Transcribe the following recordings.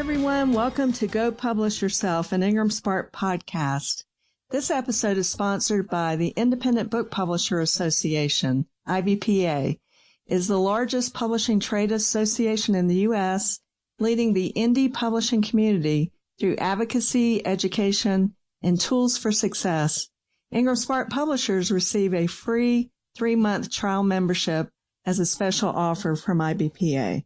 everyone. Welcome to Go Publish Yourself, an Ingram Spark podcast. This episode is sponsored by the Independent Book Publisher Association, IBPA. It is the largest publishing trade association in the U.S., leading the indie publishing community through advocacy, education, and tools for success. Ingram Spark publishers receive a free 3-month trial membership as a special offer from IBPA.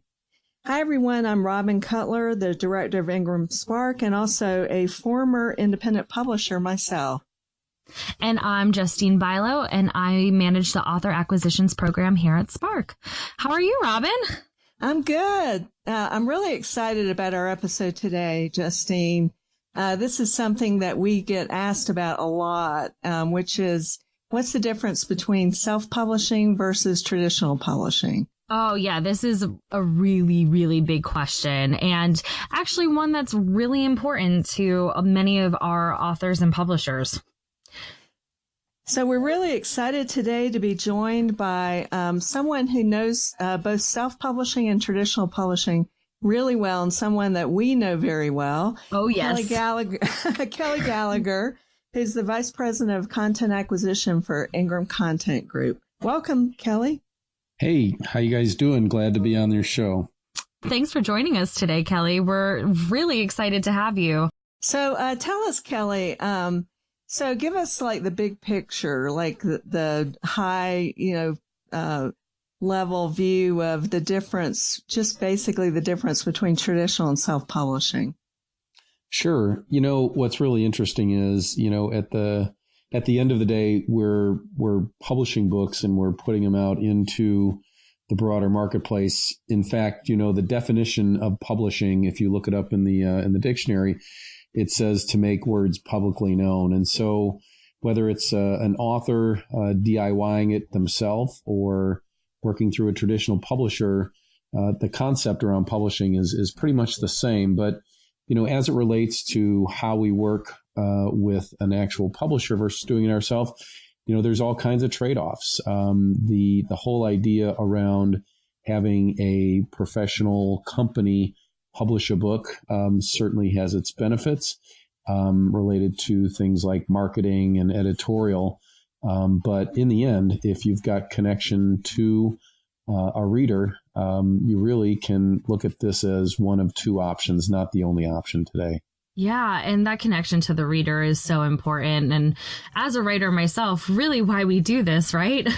Hi, everyone. I'm Robin Cutler, the director of Ingram Spark and also a former independent publisher myself. And I'm Justine Bilo, and I manage the author acquisitions program here at Spark. How are you, Robin? I'm good. I'm really excited about our episode today, Justine. This is something that we get asked about a lot, which is what's the difference between self-publishing versus traditional publishing? Oh, yeah, this is a really, really big question, and actually one that's really important to many of our authors and publishers. So we're really excited today to be joined by someone who knows both self-publishing and traditional publishing really well, and someone that we know very well. Oh, yes. Kelly Gallagher, who's the Vice President of Content Acquisition for Ingram Content Group. Welcome, Kelly. Hey, how you guys doing? Glad to be on your show. Thanks for joining us today, Kelly. We're really excited to have you. So tell us, Kelly, so give us like the big picture, like the high, level view of the difference, just basically the difference between traditional and self-publishing. Sure. What's really interesting is, at the end of the day, we're publishing books and we're putting them out into the broader marketplace. In fact, the definition of publishing, if you look it up in the dictionary, it says to make words publicly known. And so whether it's an author DIYing it themselves or working through a traditional publisher, the concept around publishing is pretty much the same. But, as it relates to how we work with an actual publisher versus doing it ourselves, there's all kinds of trade-offs. The whole idea around having a professional company publish a book certainly has its benefits related to things like marketing and editorial. But in the end, if you've got connection to a reader, you really can look at this as one of two options, not the only option today. Yeah, and that connection to the reader is so important. And as a writer myself, really why we do this, right?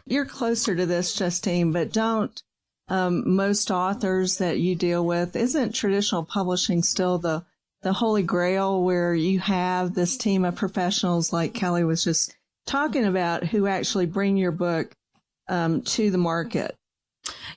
You're closer to this, Justine, but don't most authors that you deal with, isn't traditional publishing still the holy grail where you have this team of professionals like Kelly was just talking about who actually bring your book to the market?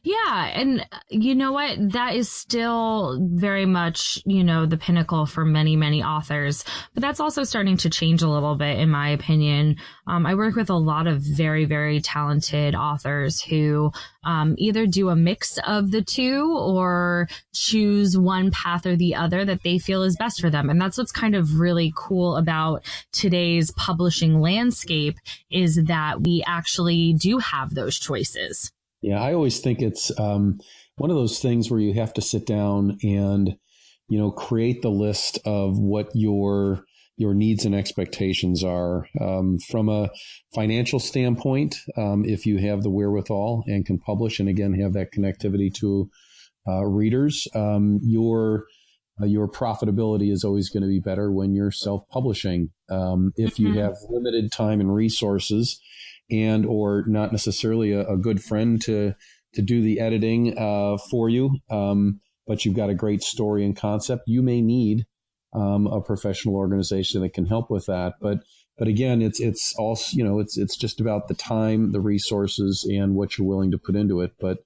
Yeah. And you know what? That is still very much, the pinnacle for many, many authors. But that's also starting to change a little bit, in my opinion. I work with a lot of very, very talented authors who either do a mix of the two or choose one path or the other that they feel is best for them. And that's what's kind of really cool about today's publishing landscape, is that we actually do have those choices. Yeah, I always think it's one of those things where you have to sit down and, create the list of what your needs and expectations are from a financial standpoint. If you have the wherewithal and can publish, and again, have that connectivity to readers, your profitability is always going to be better when you're self-publishing. If you have limited time and resources, and or not necessarily a good friend to do the editing for you, but you've got a great story and concept, you may need a professional organization that can help with that. But again, it's also, it's just about the time, the resources, and what you're willing to put into it. But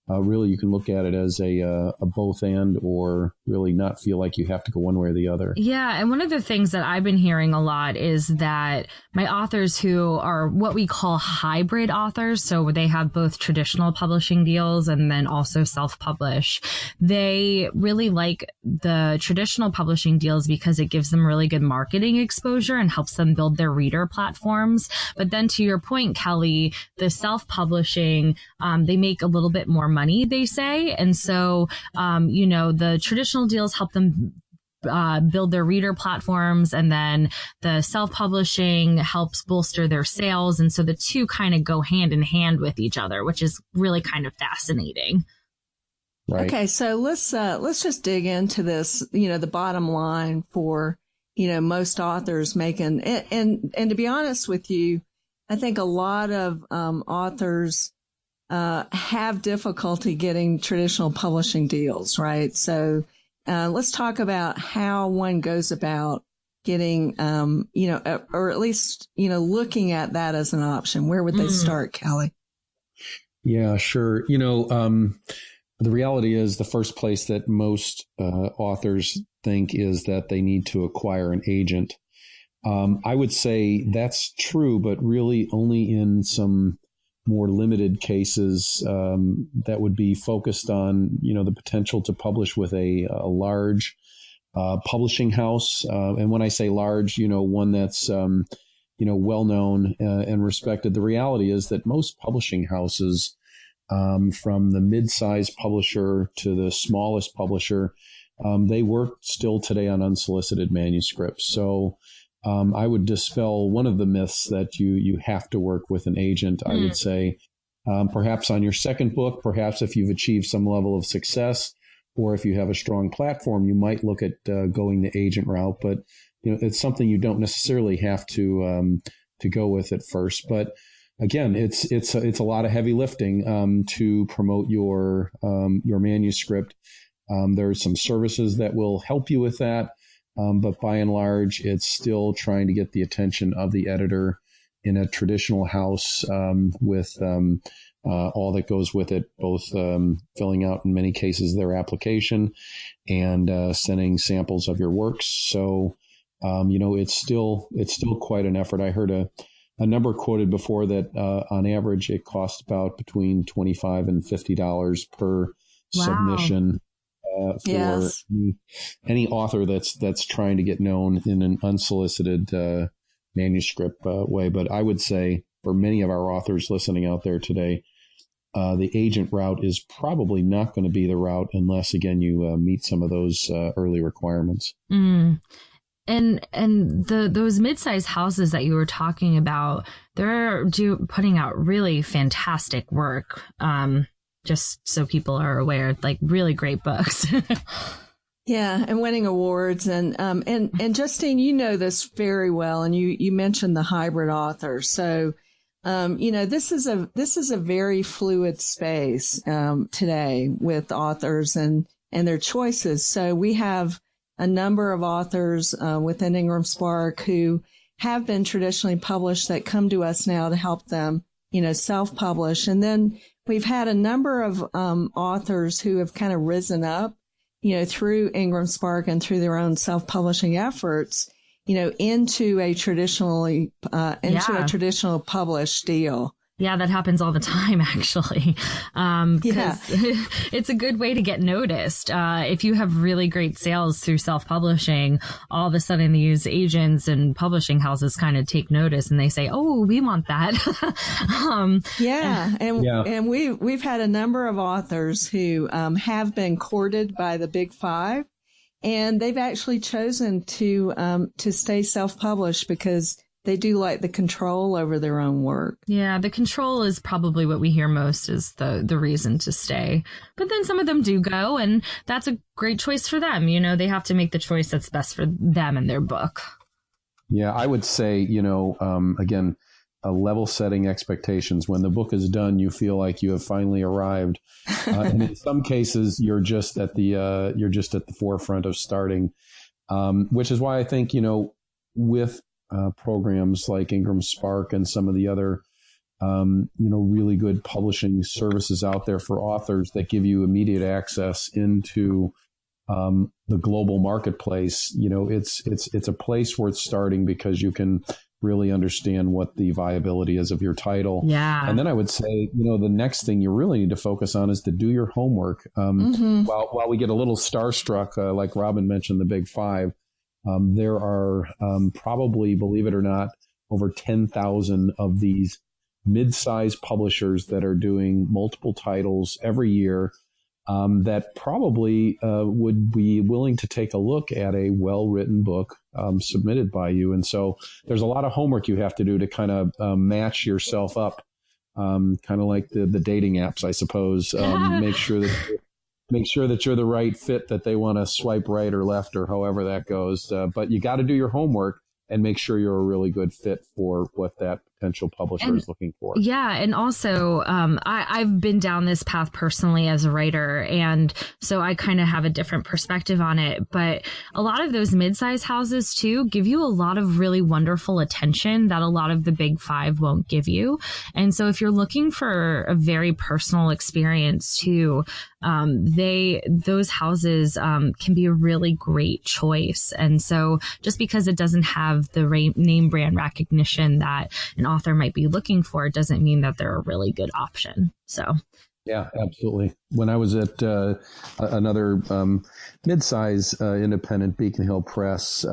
really, you can look at it as a both and, or really not feel like you have to go one way or the other. Yeah. And one of the things that I've been hearing a lot is that my authors who are what we call hybrid authors, so they have both traditional publishing deals and then also self-publish, they really like the traditional publishing deals because it gives them really good marketing exposure and helps them build their reader platforms. But then to your point, Kelly, the self-publishing, they make a little bit more money, they say. And so, the traditional deals help them build their reader platforms, and then the self-publishing helps bolster their sales. And so the two kind of go hand in hand with each other, which is really kind of fascinating. Right. Okay, so let's just dig into this, the bottom line for, most authors making, and to be honest with you, I think a lot of authors have difficulty getting traditional publishing deals, right? So let's talk about how one goes about getting, or at least, looking at that as an option. Where would they start, Kelly? Yeah, sure. The reality is the first place that most authors think is that they need to acquire an agent. I would say that's true, but really only in some more limited cases that would be focused on, the potential to publish with a large publishing house. And when I say large, one that's, well known and respected. The reality is that most publishing houses, from the mid-sized publisher to the smallest publisher, they work still today on unsolicited manuscripts. So I would dispel one of the myths that you have to work with an agent. I would say perhaps on your second book, perhaps if you've achieved some level of success, or if you have a strong platform, you might look at going the agent route. But it's something you don't necessarily have to go with at first. But again, it's a lot of heavy lifting to promote your manuscript. There's some services that will help you with that. But by and large, it's still trying to get the attention of the editor in a traditional house with all that goes with it, both filling out, in many cases, their application and sending samples of your works. So, it's still quite an effort. I heard a number quoted before that on average, it costs about between $25 and $50 per submission. For any author that's trying to get known in an unsolicited manuscript way. But I would say for many of our authors listening out there today, the agent route is probably not going to be the route unless, again, you meet some of those early requirements. And those mid-sized houses that you were talking about, they're putting out really fantastic work. Just so people are aware, like really great books. Yeah, and winning awards, and Justine, you know this very well, and you mentioned the hybrid author. So, this is a very fluid space today with authors and their choices. So we have a number of authors within Ingram Spark who have been traditionally published that come to us now to help them, self-publish, and then we've had a number of authors who have kind of risen up, through Ingram Spark and through their own self-publishing efforts, into a traditional published deal. Yeah, that happens all the time, actually. It's a good way to get noticed. If you have really great sales through self-publishing, all of a sudden these agents and publishing houses kind of take notice and they say, "Oh, we want that." And we've had a number of authors who have been courted by the Big Five, and they've actually chosen to stay self-published because they do like the control over their own work. Yeah, the control is probably what we hear most is the reason to stay. But then some of them do go, and that's a great choice for them. They have to make the choice that's best for them and their book. Yeah, I would say, again, level setting expectations. When the book is done, you feel like you have finally arrived. And in some cases, you're just at the forefront of starting, which is why I think, with programs like Ingram Spark and some of the other, really good publishing services out there for authors that give you immediate access into the global marketplace. It's a place worth starting because you can really understand what the viability is of your title. Yeah. And then I would say, the next thing you really need to focus on is to do your homework. While we get a little starstruck, like Robin mentioned, the Big Five, there are probably, believe it or not, over 10,000 of these mid-sized publishers that are doing multiple titles every year that probably would be willing to take a look at a well-written book submitted by you. And so there's a lot of homework you have to do to kind of match yourself up, kind of like the dating apps, I suppose. Make sure that you're the right fit, that they want to swipe right or left or however that goes. But you got to do your homework and make sure you're a really good fit for what that potential publisher is looking for. Yeah. And also, I've been down this path personally as a writer. And so I kind of have a different perspective on it. But a lot of those mid-sized houses, too, give you a lot of really wonderful attention that a lot of the big five won't give you. And so if you're looking for a very personal experience, too, those houses can be a really great choice. And so just because it doesn't have the name brand recognition that an author might be looking for doesn't mean that they're a really good option. So yeah, absolutely. When I was at another mid-size independent, Beacon Hill Press,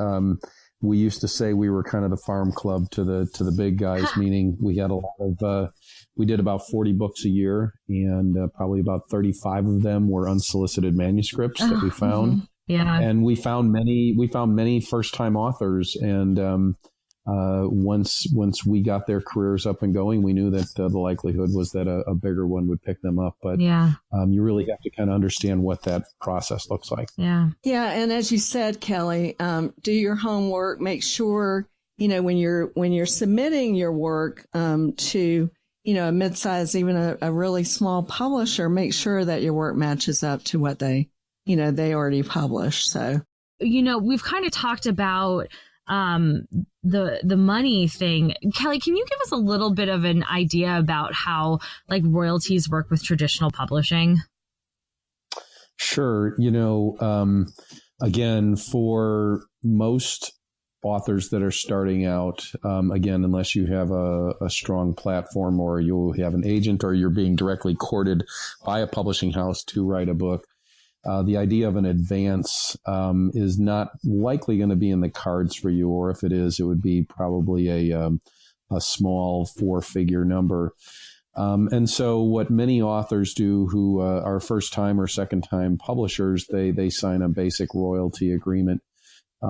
we used to say we were kind of the farm club to the big guys, meaning we had a lot of we did about 40 books a year, and probably about 35 of them were unsolicited manuscripts that we found. Mm-hmm. Yeah, and we found many first-time authors, and once we got their careers up and going, we knew that the likelihood was that a bigger one would pick them up. But yeah, you really have to kind of understand what that process looks like. Yeah. Yeah. And as you said, Kelly, do your homework, make sure, when you're submitting your work, to, a mid-size, even a really small publisher, make sure that your work matches up to what they already published. So, we've kind of talked about the money thing. Kelly, can you give us a little bit of an idea about how like royalties work with traditional publishing? Sure. Again, for most authors that are starting out, again, unless you have a strong platform or you have an agent or you're being directly courted by a publishing house to write a book, the idea of an advance is not likely going to be in the cards for you, or if it is, it would be probably a small four-figure number. And so what many authors do who are first-time or second-time publishers, they sign a basic royalty agreement.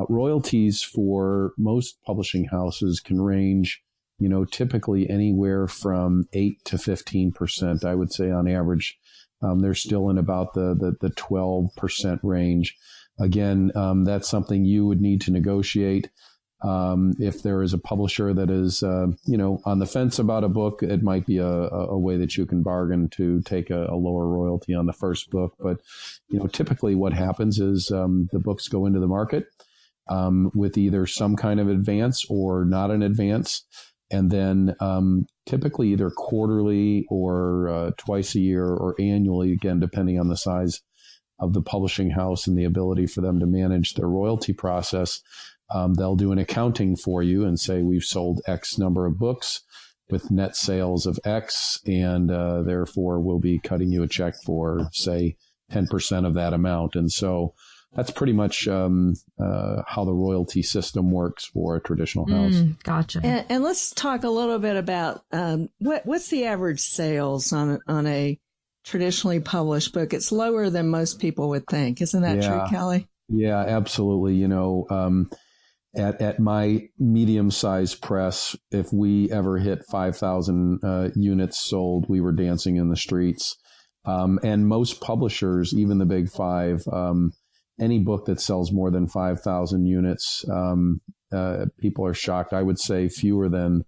Royalties for most publishing houses can range, typically anywhere from 8 to 15%, I would say on average. They're still in about the 12% range. Again, that's something you would need to negotiate. If there is a publisher that is, on the fence about a book, it might be a way that you can bargain to take a lower royalty on the first book. But, typically what happens is the books go into the market with either some kind of advance or not an advance. And then typically either quarterly or twice a year or annually, again, depending on the size of the publishing house and the ability for them to manage their royalty process, they'll do an accounting for you and say, we've sold X number of books with net sales of X, and therefore we'll be cutting you a check for, say, 10% of that amount. And so that's pretty much how the royalty system works for a traditional house. Gotcha. And let's talk a little bit about what's the average sales on a traditionally published book. It's lower than most people would think. Isn't that true, Kelly? Yeah, absolutely. At my medium-sized press, if we ever hit 5,000 units sold, we were dancing in the streets. And most publishers, even the big five, any book that sells more than 5,000 units, people are shocked. I would say fewer than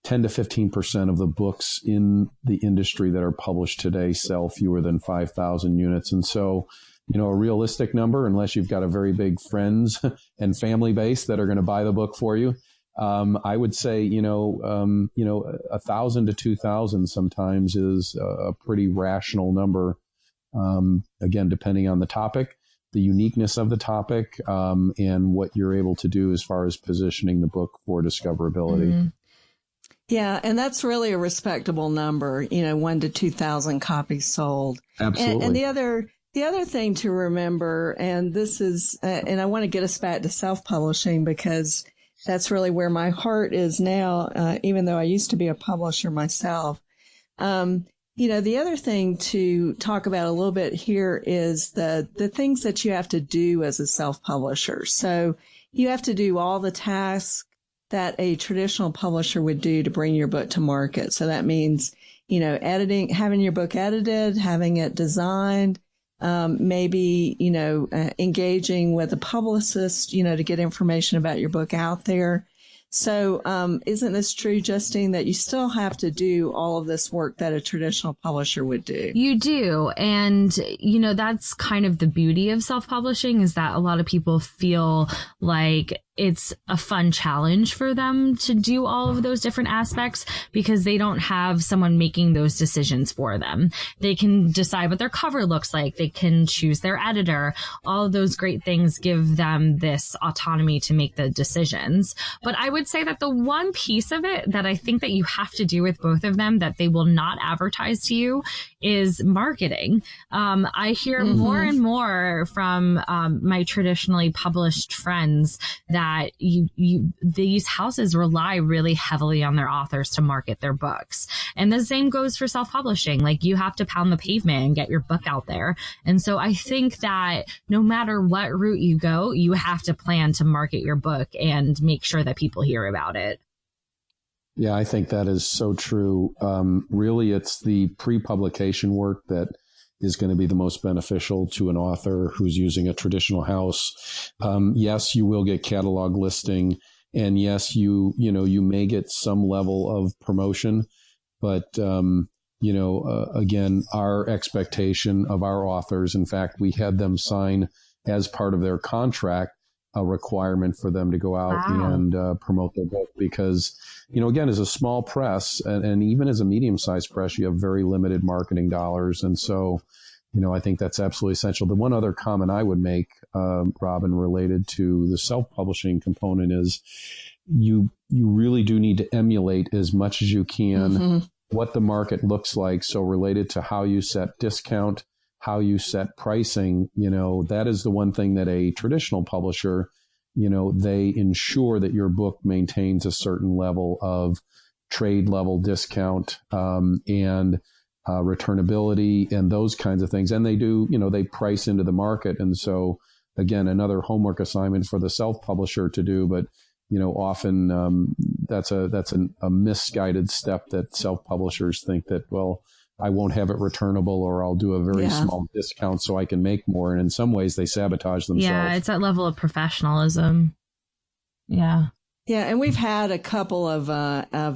10 to 15% of the books in the industry that are published today sell fewer than 5,000 units. And so, a realistic number, unless you've got a very big friends and family base that are going to buy the book for you, I would say, 1,000 to 2,000 sometimes is a pretty rational number. Again, depending on the topic, the uniqueness of the topic, and what you're able to do as far as positioning the book for discoverability. Mm-hmm. Yeah, and that's really a respectable number, 1,000 to 2,000 copies sold. Absolutely. And the other thing to remember, and this is, and I want to get us back to self-publishing because that's really where my heart is now, even though I used to be a publisher myself. The other thing to talk about a little bit here is the things that you have to do as a self-publisher. So you have to do all the tasks that a traditional publisher would do to bring your book to market. So that means, editing, having your book edited, having it designed, maybe, engaging with a publicist, to get information about your book out there. So, isn't this true, Justine, that you still have to do all of this work that a traditional publisher would do? You do. And, that's kind of the beauty of self-publishing, is that a lot of people feel like it's a fun challenge for them to do all of those different aspects because they don't have someone making those decisions for them. They can decide what their cover looks like. They can choose their editor. All of those great things give them this autonomy to make the decisions. But I would say that the one piece of it that I think that you have to do with both of them that they will not advertise to you is marketing. I hear more and more from my traditionally published friends that these houses rely really heavily on their authors to market their books. And the same goes for self-publishing. Like, you have to pound the pavement and get your book out there. And so I think that no matter what route you go, you have to plan to market your book and make sure that people hear about it. Yeah, I think that is so true. Really, it's the pre-publication work that is going to be the most beneficial to an author who's using a traditional house. Yes, you will get catalog listing, and yes, you may get some level of promotion, but again, our expectation of our authors, in fact, we had them sign as part of their contract a requirement for them to go out and promote their book because, again, as a small press and even as a medium-sized press, you have very limited marketing dollars. And so, I think that's absolutely essential. The one other comment I would make, Robin, related to the self-publishing component is you really do need to emulate as much as you can what the market looks like. So related to how you set discount, how you set pricing, that is the one thing that a traditional publisher, they ensure that your book maintains a certain level of trade level discount and returnability and those kinds of things. And they do, they price into the market. And so, again, another homework assignment for the self-publisher to do, but often that's a misguided step that self-publishers think that, well, I won't have it returnable, or I'll do a very small discount so I can make more. And in some ways, they sabotage themselves. Yeah, it's that level of professionalism. Yeah. Yeah, and we've had a couple of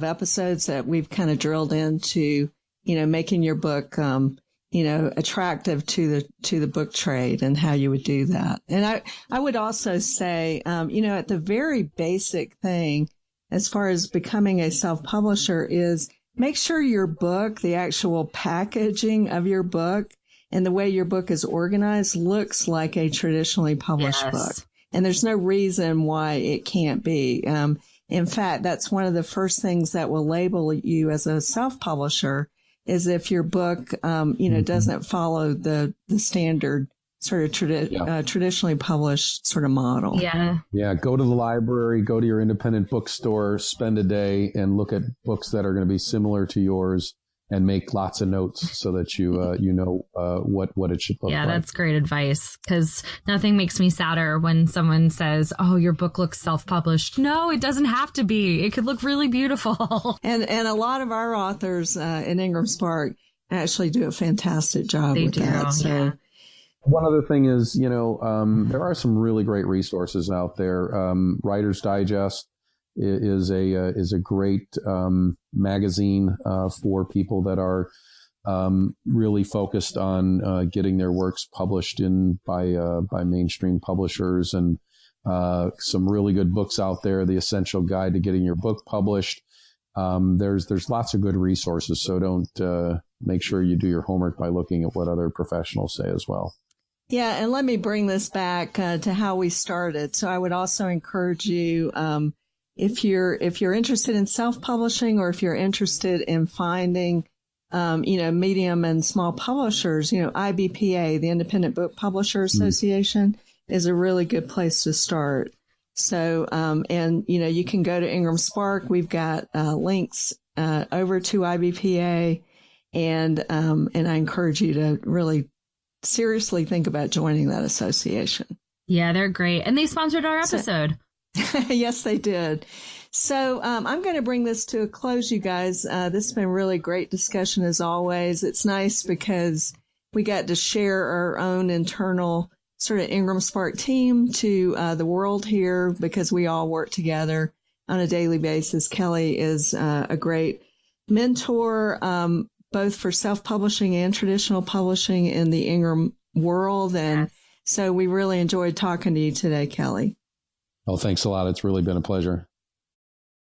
episodes that we've kind of drilled into, making your book, attractive to the book trade and how you would do that. And I would also say, at the very basic thing, as far as becoming a self-publisher, is make sure your book, the actual packaging of your book and the way your book is organized looks like a traditionally published book. And there's no reason why it can't be. In fact, that's one of the first things that will label you as a self-publisher is if your book, doesn't follow the standard sort of traditionally published sort of model. Yeah. Yeah. Go to the library, go to your independent bookstore, spend a day and look at books that are going to be similar to yours and make lots of notes so that what it should look like. Yeah, that's great advice, because nothing makes me sadder when someone says, oh, your book looks self-published. No, it doesn't have to be. It could look really beautiful. And a lot of our authors in Ingram Spark actually do a fantastic job with that. So. Yeah. One other thing is, there are some really great resources out there. Writer's Digest is a great magazine for people that are really focused on getting their works published by mainstream publishers, and some really good books out there. The Essential Guide to Getting Your Book Published. There's lots of good resources. So don't make sure you do your homework by looking at what other professionals say as well. Yeah, and let me bring this back to how we started. So I would also encourage you, if you're interested in self-publishing, or if you're interested in finding, medium and small publishers, IBPA, the Independent Book Publisher Association, is a really good place to start. So, and you can go to Ingram Spark. We've got links over to IBPA, and I encourage you to really seriously think about joining that association. Yeah, they're great, and they sponsored our episode. Yes, they did. So I'm going to bring this to a close, you guys. This has been a really great discussion as always. It's nice because we got to share our own internal sort of Ingram Spark team to the world here because we all work together on a daily basis. Kelly is a great mentor, both for self-publishing and traditional publishing in the Ingram world. And so we really enjoyed talking to you today, Kelly. Oh, thanks a lot. It's really been a pleasure.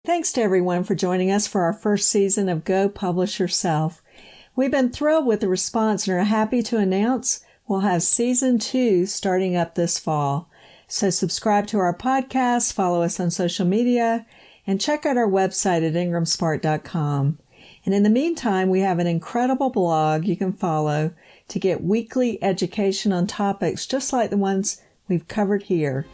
Thanks to everyone for joining us for our first season of Go Publish Yourself. We've been thrilled with the response and are happy to announce we'll have season 2 starting up this fall. So subscribe to our podcast, follow us on social media, and check out our website at ingramspark.com. And in the meantime, we have an incredible blog you can follow to get weekly education on topics just like the ones we've covered here.